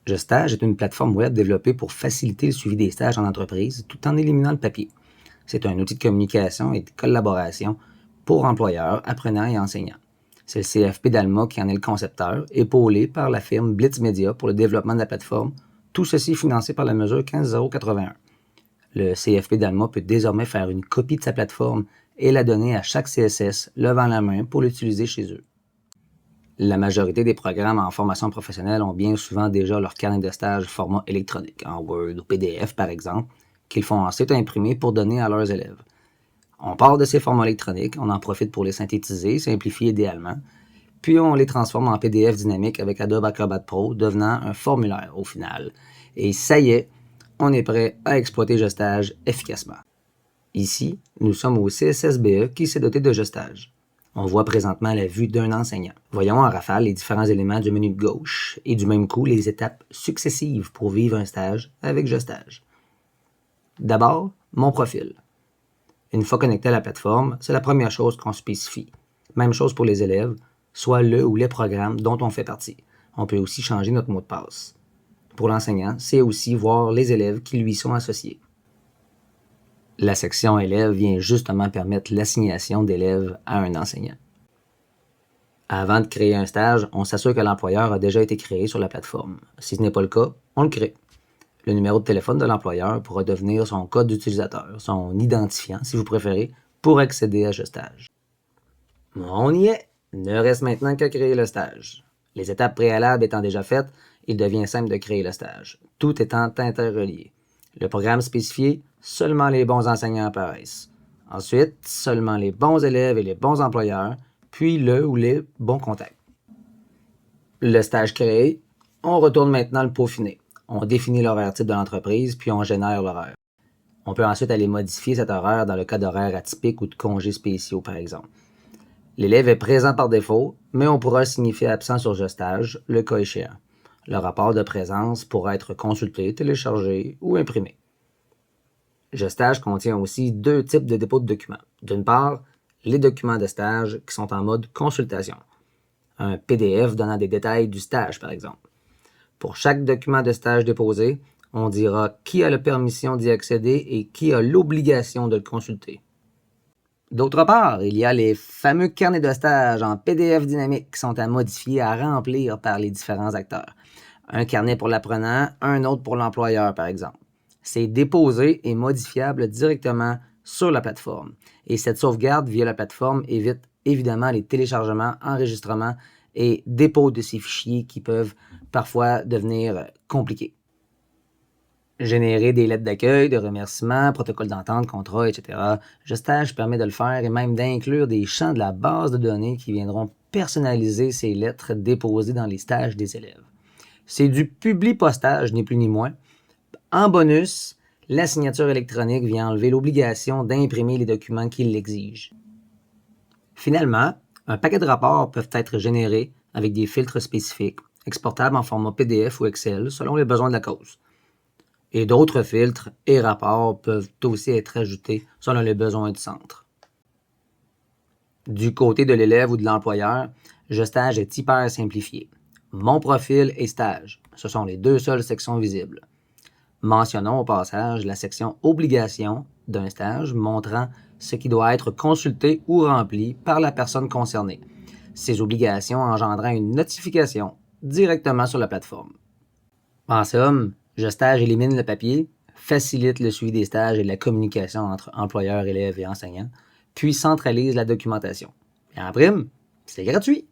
JustStage est une plateforme web développée pour faciliter le suivi des stages en entreprise tout en éliminant le papier. C'est un outil de communication et de collaboration pour employeurs, apprenants et enseignants. C'est le CFP d'Alma qui en est le concepteur, épaulé par la firme Blitz Media pour le développement de la plateforme, tout ceci financé par la mesure 15081. Le CFP d'Alma peut désormais faire une copie de sa plateforme et la donner à chaque CSS levant la main pour l'utiliser chez eux. La majorité des programmes en formation professionnelle ont bien souvent déjà leur carnet de stage format électronique, en Word ou PDF par exemple, qu'ils font ensuite imprimer pour donner à leurs élèves. On part de ces formats électroniques, on en profite pour les synthétiser, simplifier idéalement, puis on les transforme en PDF dynamique avec Adobe Acrobat Pro, devenant un formulaire au final. Et ça y est, on est prêt à exploiter JustStage efficacement. Ici, nous sommes au CSSBE qui s'est doté de JustStage. On voit présentement la vue d'un enseignant. Voyons en rafale les différents éléments du menu de gauche et du même coup les étapes successives pour vivre un stage avec JustStage. D'abord, mon profil. Une fois connecté à la plateforme, c'est la première chose qu'on spécifie. Même chose pour les élèves, soit le ou les programmes dont on fait partie. On peut aussi changer notre mot de passe. Pour l'enseignant, c'est aussi voir les élèves qui lui sont associés. La section élèves vient justement permettre l'assignation d'élèves à un enseignant. Avant de créer un stage, on s'assure que l'employeur a déjà été créé sur la plateforme. Si ce n'est pas le cas, on le crée. Le numéro de téléphone de l'employeur pourra devenir son code d'utilisateur, son identifiant si vous préférez, pour accéder à JustStage. On y est! Ne reste maintenant qu'à créer le stage. Les étapes préalables étant déjà faites, il devient simple de créer le stage, tout étant interrelié. Le programme spécifié, seulement les bons enseignants apparaissent. Ensuite, seulement les bons élèves et les bons employeurs, puis le ou les bons contacts. Le stage créé, on retourne maintenant le peaufiner. On définit l'horaire type de l'entreprise, puis on génère l'horaire. On peut ensuite aller modifier cet horaire dans le cas d'horaires atypiques ou de congés spéciaux, par exemple. L'élève est présent par défaut, mais on pourra signifier absent sur JustStage, le cas échéant. Le rapport de présence pourra être consulté, téléchargé ou imprimé. JustStage contient aussi deux types de dépôt de documents. D'une part, les documents de stage qui sont en mode consultation. Un PDF donnant des détails du stage, par exemple. Pour chaque document de stage déposé, on dira qui a la permission d'y accéder et qui a l'obligation de le consulter. D'autre part, il y a les fameux carnets de stage en PDF dynamique qui sont à modifier, à remplir par les différents acteurs. Un carnet pour l'apprenant, un autre pour l'employeur, par exemple. C'est déposé et modifiable directement sur la plateforme. Et cette sauvegarde via la plateforme évite évidemment les téléchargements, enregistrements et dépôts de ces fichiers qui peuvent parfois devenir compliqués. Générer des lettres d'accueil, de remerciements, protocoles d'entente, contrats, etc. JustStage permet de le faire et même d'inclure des champs de la base de données qui viendront personnaliser ces lettres déposées dans les stages des élèves. C'est du publi-postage, ni plus ni moins. En bonus, la signature électronique vient enlever l'obligation d'imprimer les documents qui l'exigent. Finalement, un paquet de rapports peuvent être générés avec des filtres spécifiques, exportables en format PDF ou Excel selon les besoins de la cause. Et d'autres filtres et rapports peuvent aussi être ajoutés selon les besoins du centre. Du côté de l'élève ou de l'employeur, JustStage est hyper simplifié. Mon profil et stage, ce sont les deux seules sections visibles. Mentionnons au passage la section Obligation d'un stage montrant ce qui doit être consulté ou rempli par la personne concernée. Ces obligations engendrant une notification directement sur la plateforme. En somme, JustStage élimine le papier, facilite le suivi des stages et la communication entre employeurs, élèves et enseignants, puis centralise la documentation. Et en prime, c'est gratuit!